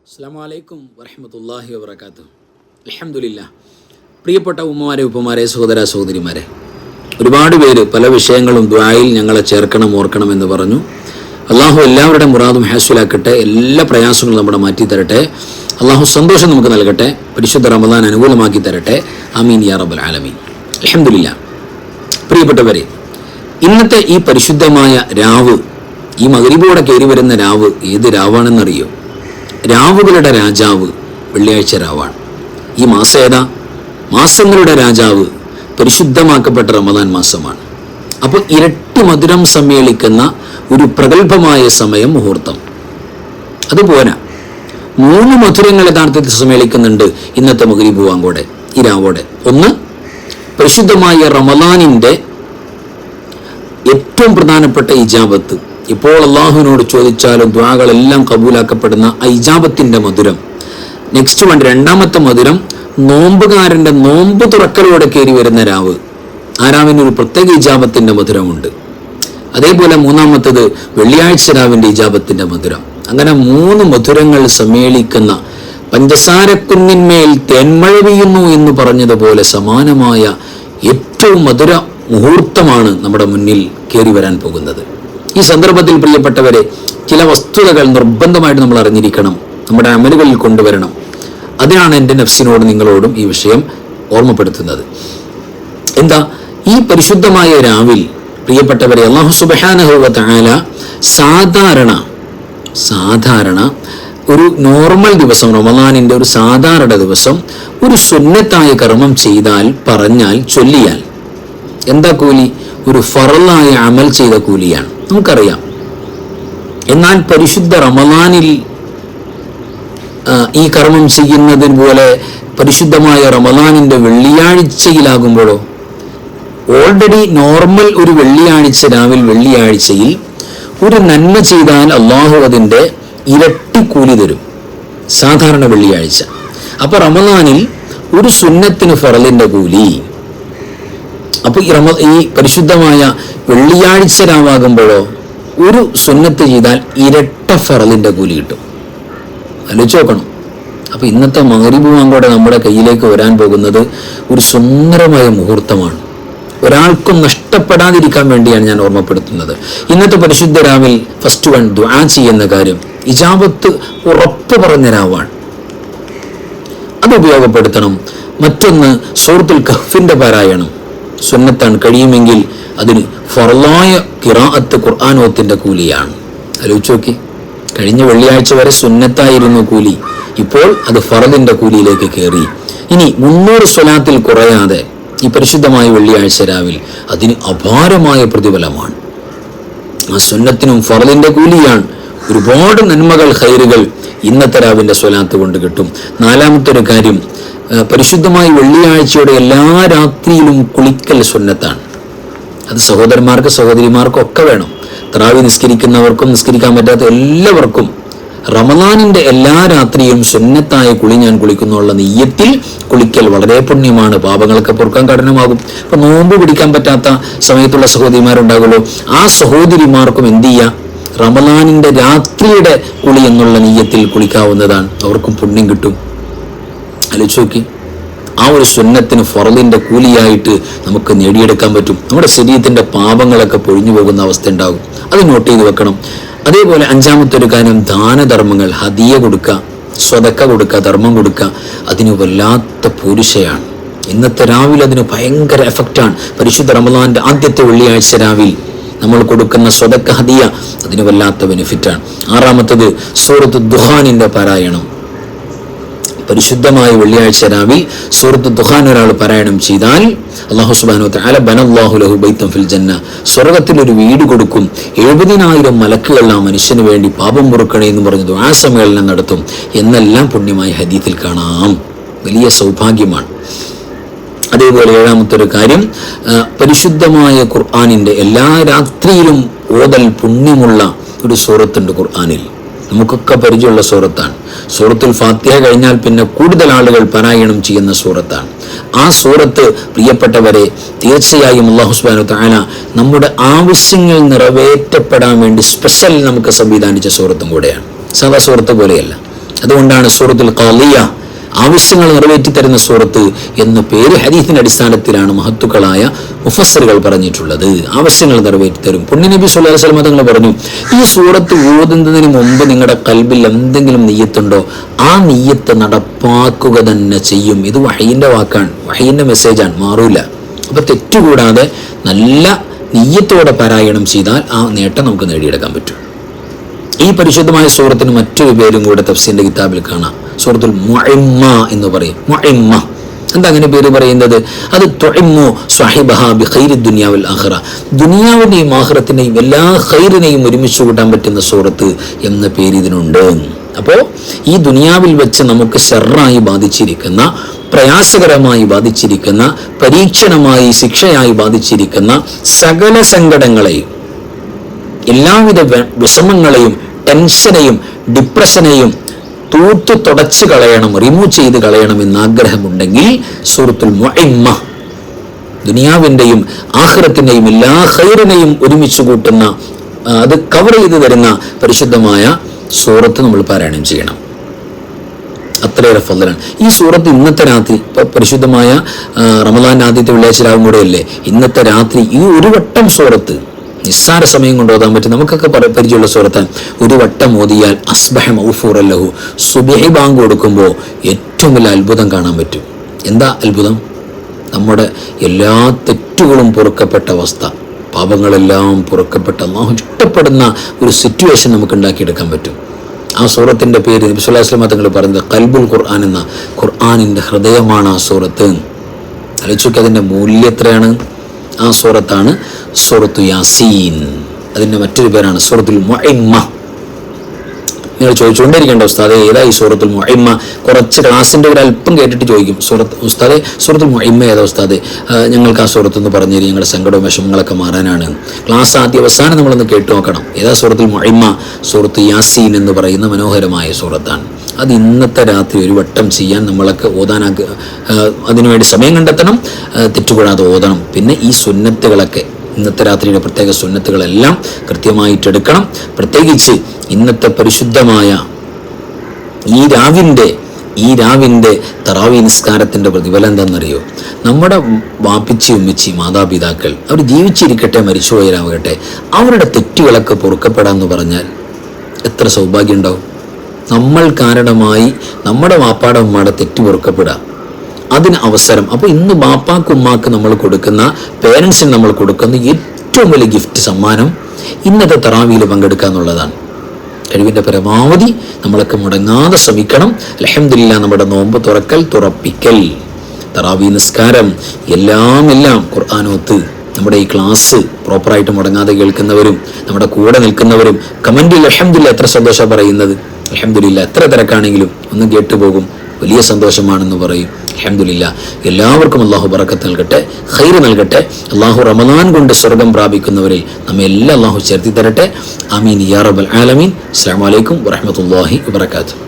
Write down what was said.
അസ്സലാമു അലൈക്കും വറഹ്മത്തുള്ളാഹി വബറകാതുഹു. അൽഹംദുലില്ലാഹ്. പ്രിയപ്പെട്ട ഉമ്മമാരെ, ഉപ്പമാരെ, സഹോദര സഹോദരിമാരെ, ഒരുപാട് പേര് പല വിഷയങ്ങളും ദുആയിൽ ഞങ്ങളെ ചേർക്കണം, ഓർക്കണം എന്ന് പറഞ്ഞു. അള്ളാഹു എല്ലാവരുടെ മുറാദും ഹാസിലാക്കട്ടെ, എല്ലാ പ്രയാസങ്ങളും നമ്മുടെ മാറ്റി തരട്ടെ. അള്ളാഹു സന്തോഷം നമുക്ക് നൽകട്ടെ, പരിശുദ്ധ റമദാൻ അനുകൂലമാക്കി തരട്ടെ. ആമീൻ യാ റബ്ബൽ ആലമീൻ. അൽഹംദുലില്ലാഹ്. പ്രിയപ്പെട്ടവരെ, ഇന്നത്തെ ഈ പരിശുദ്ധമായ രാവ്, ഈ മഗ്‌രിബോടെ കയറി വരുന്ന രാവ് ഏത് രാവാണെന്നറിയോ? രാവുകളുടെ രാജാവ് വെള്ളിയാഴ്ച രാവാണ്. ഈ മാസം ഏതാ? മാസങ്ങളുടെ രാജാവ് പരിശുദ്ധമാക്കപ്പെട്ട റമദാൻ മാസമാണ്. അപ്പോൾ ഇരട്ടി മധുരം സമ്മേളിക്കുന്ന ഒരു പ്രഗത്ഭമായ സമയം, മുഹൂർത്തം. അതുപോരാ, 3 മധുരങ്ങൾ യഥാർത്ഥത്തിൽ സമ്മേളിക്കുന്നുണ്ട് ഇന്നത്തെ മഗ്‌രിബ് വാങ്കോടെ, ഈ രാവോടെ. ഒന്ന്, പരിശുദ്ധമായ റമദാനിൻ്റെ ഏറ്റവും പ്രധാനപ്പെട്ട ഇജാബത്ത്. ഇപ്പോൾ അള്ളാഹുവിനോട് ചോദിച്ചാലും ദുആകളെല്ലാം കബൂലാക്കപ്പെടുന്ന ഇജാബത്തിൻ്റെ മധുരം. നെക്സ്റ്റ് വൺ, രണ്ടാമത്തെ മധുരം നോമ്പുകാരൻ്റെ നോമ്പ് തുറക്കലോടെ കയറി വരുന്ന രാവ്. ആ രാവിന് ഒരു പ്രത്യേക ഇജാബത്തിൻ്റെ മധുരമുണ്ട്. അതേപോലെ മൂന്നാമത്തത് വെള്ളിയാഴ്ച രാവിൻ്റെ ഇജാബത്തിൻ്റെ മധുരം. അങ്ങനെ 3 മധുരങ്ങൾ സമ്മേളിക്കുന്ന, പഞ്ചസാരക്കുന്നിന്മേൽ തേന്മഴ പെയ്യുന്നു എന്ന് പറഞ്ഞതുപോലെ സമാനമായ ഏറ്റവും മധുര മുഹൂർത്തമാണ് നമ്മുടെ മുന്നിൽ കയറി വരാൻ പോകുന്നത്. ഈ സന്ദർഭത്തിൽ പ്രിയപ്പെട്ടവരെ, ചില വസ്തുതകൾ നിർബന്ധമായിട്ട് നമ്മൾ അറിഞ്ഞിരിക്കണം, നമ്മുടെ അമലുകളിൽ കൊണ്ടുവരണം. അതിനാണ് എൻ്റെ നഫ്സിനോട് നിങ്ങളോടും ഈ വിഷയം ഓർമ്മപ്പെടുത്തുന്നത്. എന്താ? ഈ പരിശുദ്ധമായ രാവിൽ പ്രിയപ്പെട്ടവരെ, അല്ലാഹു സുബ്ഹാനഹു വ തആല സാധാരണ ഒരു നോർമൽ ദിവസം, റമദാനിൻ്റെ ഒരു സാധാരണ ദിവസം, ഒരു സുന്നത്തായ കർമ്മം ചെയ്താൽ, പറഞ്ഞാൽ, ചൊല്ലിയാൽ എന്താ കൂലി? ഒരു ഫറലായ അമൽ ചെയ്ത കൂലിയാണ്, നമുക്കറിയാം. എന്നാൽ പരിശുദ്ധ റമദാനിൽ ഈ കർമ്മം ചെയ്യുന്നതിന് പോലെ പരിശുദ്ധമായ റമദാനിൻ്റെ വെള്ളിയാഴ്ചയിലാകുമ്പോഴോ, ഓൾറെഡി നോർമൽ ഒരു വെള്ളിയാഴ്ച രാവിലെ, വെള്ളിയാഴ്ചയിൽ ഒരു നന്മ ചെയ്താൽ അള്ളാഹു അതിൻ്റെ ഇരട്ടി കൂലി തരും, സാധാരണ വെള്ളിയാഴ്ച. അപ്പോൾ റമദാനിൽ ഒരു സുന്നത്തിന് ഫറലിൻ്റെ കൂലി. അപ്പോൾ ഈ പരിശുദ്ധമായ വെള്ളിയാഴ്ച രാവാകുമ്പോഴോ ഒരു സുന്നത്ത് ചെയ്താൽ ഇരട്ട ഫറലിൻ്റെ കൂലി കിട്ടും. ആലോചിച്ച് നോക്കണം. അപ്പോൾ ഇന്നത്തെ മഗ്‌രിബ് വാങ്കോടെ നമ്മുടെ കയ്യിലേക്ക് വരാൻ പോകുന്നത് ഒരു സുന്ദരമായ മുഹൂർത്തമാണ്. ഒരാൾക്കും നഷ്ടപ്പെടാതിരിക്കാൻ വേണ്ടിയാണ് ഞാൻ ഓർമ്മപ്പെടുത്തുന്നത്. ഇന്നത്തെ പരിശുദ്ധ രാവിൽ ഫസ്റ്റ് വൺ, ദുആ ചെയ്യുന്ന കാര്യം, ഇജാബത്ത് ഉറപ്പ് പറഞ്ഞ രാവാണ്, അത് ഉപയോഗപ്പെടുത്തണം. മറ്റൊന്ന്, സൂറത്തുൽ കഹ്ഫിൻ്റെ പാരായണം സുന്നത്താണ്. കഴിയുമെങ്കിൽ അതിന് ഫർളായ ഖിറാഅത്ത് ഖുർആനോത്തിന്റെ കൂലിയാണ്. ആലോചിച്ച് നോക്കി, കഴിഞ്ഞ വെള്ളിയാഴ്ച വരെ സുന്നത്തായിരുന്നു കൂലി, ഇപ്പോൾ അത് ഫറദിന്റെ കൂലിയിലേക്ക് കയറി. ഇനി 300 സ്വലാത്തിൽ കുറയാതെ ഈ പരിശുദ്ധമായ വെള്ളിയാഴ്ച രാവിൽ അതിന് അപാരമായ പ്രതിഫലമാണ്. ആ സുന്നത്തിനും ഫറദിന്റെ കൂലിയാണ്. ഒരുപാട് നന്മകൾ, ഖൈറുകൾ ഇന്നത്തെ രാവിൻ്റെ സ്വലാത്ത് കൊണ്ട് കിട്ടും. നാലാമത്തെ ഒരു കാര്യം, പരിശുദ്ധമായ വെള്ളിയാഴ്ചയുടെ എല്ലാ രാത്രിയിലും കുളിക്കൽ സുന്നത്താണ്. അത് സഹോദരന്മാർക്ക്, സഹോദരിമാർക്കും ഒക്കെ വേണം. തറാവി നിസ്കരിക്കുന്നവർക്കും നിസ്കരിക്കാൻ പറ്റാത്ത എല്ലാവർക്കും റമദാനിൻ്റെ എല്ലാ രാത്രിയും സുന്നത്തായ കുളി ഞാൻ കുളിക്കുന്നുള്ള നിയ്യത്തിൽ കുളിക്കൽ വളരെ പുണ്യമാണ്. പാപങ്ങളൊക്കെ പൊറുക്കാൻ കഠിനമാകും. ഇപ്പം നോമ്പ് പിടിക്കാൻ പറ്റാത്ത സമയത്തുള്ള സഹോദരിമാരുണ്ടാകുമല്ലോ, ആ സഹോദരിമാർക്കും എന്ത് ചെയ്യുക? റമദാനിൻ്റെ രാത്രിയുടെ കുളി എന്നുള്ള നിയ്യത്തിൽ കുളിക്കാവുന്നതാണ്. അവർക്കും പുണ്യം കിട്ടും. ആലോചിച്ച് നോക്കി, ആ ഒരു സുന്നത്തിന് ഫറലിൻ്റെ കൂലിയായിട്ട് നമുക്ക് നേടിയെടുക്കാൻ പറ്റും. നമ്മുടെ ശരീരത്തിൻ്റെ പാപങ്ങളൊക്കെ പൊഴിഞ്ഞു പോകുന്ന അവസ്ഥ ഉണ്ടാകും. അത് നോട്ട് ചെയ്ത് വെക്കണം. അതേപോലെ 5-മത്തെ ഒരു കാര്യം, ദാനധർമ്മങ്ങൾ, ഹദിയ കൊടുക്കുക, സ്വതക്ക കൊടുക്കുക, ധർമ്മം കൊടുക്കുക, അതിന് വല്ലാത്ത പൂരുഷയാണ്. ഇന്നത്തെ രാവിലെ അതിന് ഭയങ്കര എഫക്റ്റാണ്. പരിശുദ്ധ റമദാൻ്റെ ആദ്യത്തെ വെള്ളിയാഴ്ച രാവിൽ നമ്മൾ കൊടുക്കുന്ന സ്വതക്ക, ഹദിയ, അതിന് വല്ലാത്ത ബെനിഫിറ്റാണ്. 6-മത്തത് സൂറത്ത് ദുഹാനിൻ്റെ പാരായണം. പരിശുദ്ധമായ വെള്ളിയാഴ്ച രാവിൽ സൂറത്ത് ദുഹാൻ ഒരാൾ പാരായണം ചെയ്താൽ അല്ലാഹു സുബ്ഹാനഹു വ തആല ബനല്ലാഹു ലഹു ബൈതൻ ഫിൽ ജന്ന, സ്വർഗ്ഗത്തിൽ ഒരു വീട് കൊടുക്കും. 70,000 മലക്കുകൾ ആ മനുഷ്യന് വേണ്ടി പാപം പൊറുക്കണേ എന്ന് പറഞ്ഞ് ദുആ സമ്മേളനം നടത്തും എന്നെല്ലാം പുണ്യമായ ഹദീസിൽ കാണാം. വലിയ സൗഭാഗ്യമാണ്. അതേപോലെ 7-മത്തെ ഒരു കാര്യം, പരിശുദ്ധമായ ഖുർആനിൻ്റെ എല്ലാ രാത്രിയിലും ഓതൽ പുണ്യമുള്ള ഒരു സൂറത്തുണ്ട് ഖുർആനിൽ. നമുക്കൊക്കെ പരിചയമുള്ള സൂറത്താണ്. സൂറത്തുൽ ഫാത്തിഹ കഴിഞ്ഞാൽ പിന്നെ കൂടുതൽ ആളുകൾ പാരായണം ചെയ്യുന്ന സൂറത്താണ്. ആ സൂറത്ത് പ്രിയപ്പെട്ടവരെ, തീർച്ചയായും അല്ലാഹു സുബ്ഹാനഹു വ തആല നമ്മുടെ ആവശ്യങ്ങൾ നിറവേറ്റപ്പെടാൻ വേണ്ടി സ്പെഷ്യൽ നമുക്ക് സംവിധാനിച്ച സൂറത്തും കൂടെയാണ്. സാധാ സൂറത്ത് പോലെയല്ല. അതുകൊണ്ടാണ് സൂറത്തുൽ ഖാളിയ, ആവശ്യങ്ങൾ നിറവേറ്റി തരുന്ന സൂറത്ത് എന്ന പേര് ഹദീസിന്റെ അടിസ്ഥാനത്തിലാണ് മഹത്തുക്കളായ മുഫസ്സിറുകൾ പറഞ്ഞിട്ടുള്ളത്. ആവശ്യങ്ങൾ നിറവേറ്റി തരും. പുണ്യനബി സ്വല്ലല്ലാഹു അലൈഹി വസല്ലം തങ്ങൾ പറഞ്ഞു, ഈ സൂറത്ത് ഓതുന്നതിന് മുമ്പ് നിങ്ങളുടെ ഖൽബിൽ എന്തെങ്കിലും നിയ്യത്തുണ്ടോ, ആ നിയ്യത്ത് നടപ്പാക്കുക തന്നെ ചെയ്യും. ഇത് വഹയിന്റെ വാക്കാണ്, വഹയിന്റെ മെസ്സേജാണ്, മാറൂല. അപ്പൊ തെറ്റുകൂടാതെ നല്ല നിയ്യത്തോടെ പാരായണം ചെയ്താൽ ആ നേട്ടം നമുക്ക് നേടിയെടുക്കാൻ പറ്റും. ഈ പരിശുദ്ധമായ സൂറത്തിന് മറ്റൊരു പേരും കൂടെ തഫ്സീറിന്റെ കിതാബിൽ കാണാം. സൂറത്തുൽ മുഇമ്മ എന്ന് പറയും. മുഇമ്മ എന്താ അങ്ങനെ പേര് പറയുന്നത്? അത് തുഇമ്മു സ്വഹിബഹാ ബിഖൈരി ദുനിയ വൽ ആഖിറ, ദുനിയാവിന്റെയും ആഖിറത്തിന്റെയും എല്ലാ ഖൈറിനെയും ഒരുമിച്ച് കൂട്ടാൻ പറ്റുന്ന സൂറത്ത് എന്ന പേര് ഇതിനുണ്ട്. അപ്പോൾ ഈ ദുനിയാവിൽ വെച്ച് നമുക്ക് ശർറായി ബാധിച്ചിരിക്കുന്ന, പ്രയാസകരമായി ബാധിച്ചിരിക്കുന്ന, പരീക്ഷണമായി ശിക്ഷയായി ബാധിച്ചിരിക്കുന്ന സകല സങ്കടങ്ങളെയും, എല്ലാവിധ വിഷമങ്ങളെയും, ടെൻഷനെയും, ഡിപ്രഷനെയും തൂത്തു തുടച്ച് കളയണം, റിമൂവ് ചെയ്ത് കളയണം എന്ന് ആഗ്രഹമുണ്ടെങ്കിൽ സൂറത്തുൽ മുഇമ്മ, ദുനിയാവിൻ്റെയും ആഖിറത്തിൻ്റെയും എല്ലാ ഖൈറിനെയും ഒരുമിച്ച് കൂട്ടുന്ന, അത് കവർ ചെയ്ത് തരുന്ന പരിശുദ്ധമായ സൂറത്ത് നമ്മൾ പാരായണം ചെയ്യണം. അത്രയേറെ ഫضലാണ് ഈ സൂറത്ത്. ഇന്നത്തെ രാത്രി, ഇപ്പൊ പരിശുദ്ധമായ റമദാൻ ആദ്യത്തെ വെള്ളിയാഴ്ച രാവും കൂടെയല്ലേ, ഇന്നത്തെ രാത്രി ഈ ഒരു വട്ടം സൂറത്ത് നിസ്സാര സമയം കൊണ്ട് ഓതാൻ പറ്റും. നമുക്കൊക്കെ പരിചയമുള്ള സൂറത്താണ്. ഒരു വട്ടം ഓതിയാൽ അസ്ബഹ മഗ്ഫൂറൻ ലഹു, സുബ്ഹി ബാങ്ക് കൊടുക്കുമ്പോൾ ഏറ്റവും വലിയ അത്ഭുതം കാണാൻ പറ്റും. എന്താ അത്ഭുതം? നമ്മുടെ എല്ലാ തെറ്റുകളും പൊറുക്കപ്പെട്ട അവസ്ഥ, പാപങ്ങളെല്ലാം പൊറുക്കപ്പെട്ട അല്ലാഹു ഇഷ്ടപ്പെടുന്ന ഒരു സിറ്റുവേഷൻ നമുക്ക് ഉണ്ടാക്കിയെടുക്കാൻ പറ്റും. ആ സൂറത്തിൻ്റെ പേര് നബി സല്ലല്ലാഹു അലൈഹി വസല്ലം തങ്ങൾ പറഞ്ഞത് ഖൽബുൽ ഖുർആൻ എന്ന, ഖുർആനിൻ്റെ ഹൃദയമാണ് ആ സൂറത്ത്. ആലോചിച്ചൊക്കെ അതിൻ്റെ മൂല്യം എത്രയാണ്. ആ സൂറത്താണ് സൂറത്തു യാസീൻ. അതിൻ്റെ മറ്റൊരു പേരാണ് സൂറത്തുൽ മുഇമ്മ. നിങ്ങൾ ചോദിച്ചുകൊണ്ടിരിക്കേണ്ട ഉസ്താദെ ഏതാ ഈ സൂറത്തുൽ മുഇമ്മ? കുറച്ച് ക്ലാസ്സിൻ്റെ ഒരു അല്പം കേട്ടിട്ട് ചോദിക്കും, ഉസ്താദെ സൂറത്തുൽ മുഇമ്മ ഏതാ ഉസ്താദെ? ഞങ്ങൾക്ക് ആ സൂറത്തൊന്ന് പറഞ്ഞു തരും, ഞങ്ങളുടെ സങ്കടവും വിഷമങ്ങളൊക്കെ മാറാനാണ്. ക്ലാസ് ആദ്യ അവസാനം നമ്മളൊന്ന് കേട്ടു നോക്കണം. ഏതാ സൂറത്തുൽ മുഇമ്മ? സൂറത്തു യാസീൻ എന്ന് പറയുന്ന മനോഹരമായ സൂറത്താണ്. അത് ഇന്നത്തെ രാത്രി ഒരു വട്ടം ചെയ്യാൻ നമ്മളൊക്കെ അതിനുവേണ്ടി സമയം കണ്ടെത്തണം, തെറ്റുകൂടാതെ ഓതണം. പിന്നെ ഈ സുന്നത്തുകളൊക്കെ, ഇന്നത്തെ രാത്രിയുടെ പ്രത്യേക സുന്നത്തുകളെല്ലാം കൃത്യമായിട്ട് എടുക്കണം. പ്രത്യേകിച്ച് ഇന്നത്തെ പരിശുദ്ധമായ ഈ രാവിൻ്റെ തറാവി നിസ്കാരത്തിൻ്റെ പ്രതിഫലം എന്താണെന്നറിയോ? നമ്മുടെ വാപ്പിച്ചി ഉമ്മിച്ചി മാതാപിതാക്കൾ അവർ ജീവിച്ചിരിക്കട്ടെ മരിച്ചുപോയവരാകട്ടെ, അവരുടെ തെറ്റുകളൊക്കെ പൊറുക്കപ്പെടാമെന്ന് പറഞ്ഞാൽ എത്ര സൗഭാഗ്യം ഉണ്ടാവും. നമ്മൾ കാരണമായി നമ്മുടെ വാപ്പാടെ ഉമ്മയുടെ തെറ്റ് പൊറുക്കപ്പെടാം, അതിന് അവസരം. അപ്പോൾ ഇന്ന് ബാപ്പാക്ക് ഉമ്മാക്ക് നമ്മൾ കൊടുക്കുന്ന, പേരൻസിന് നമ്മൾ കൊടുക്കുന്ന ഏറ്റവും വലിയ ഗിഫ്റ്റ്, സമ്മാനം ഇന്നത്തെ തറാവിയിൽ പങ്കെടുക്കുക എന്നുള്ളതാണ്. കഴിവിൻ്റെ പരമാവധി നമ്മളൊക്കെ മുടങ്ങാതെ ശ്രമിക്കണം. അൽഹംദുലില്ലാ, നമ്മുടെ നോമ്പ് തുറപ്പിക്കൽ, തറാവി നിസ്കാരം, എല്ലാം ഖുർആനോത്ത്, നമ്മുടെ ഈ ക്ലാസ് പ്രോപ്പറായിട്ട് മുടങ്ങാതെ കേൾക്കുന്നവരും നമ്മുടെ കൂടെ നിൽക്കുന്നവരും കമൻറ്റിൽ അൽഹംദുലില്ലാ എത്ര സന്തോഷം പറയുന്നത്. അൽഹംദുലില്ലാ, എത്ര തിരക്കാണെങ്കിലും ഒന്നും കേട്ടുപോകും, വലിയ സന്തോഷമാണെന്ന് പറയും. അൽഹംദുലില്ലാ, എല്ലാവർക്കും അല്ലാഹു ബറക്കത്ത് നൽകട്ടെ, ഖൈർ നൽകട്ടെ. അല്ലാഹു റമദാൻ കൊണ്ട് സ്വർഗം പ്രാപിക്കുന്നവരിൽ നമ്മെ എല്ലാം അല്ലാഹു ചേർത്തി തരട്ടെ. ആമീൻ യാ റബ്ബൽ ആലമീൻ. അസ്സലാമു അലൈക്കും വറഹ്മത്തുള്ളാഹി വബറകാതുഹു.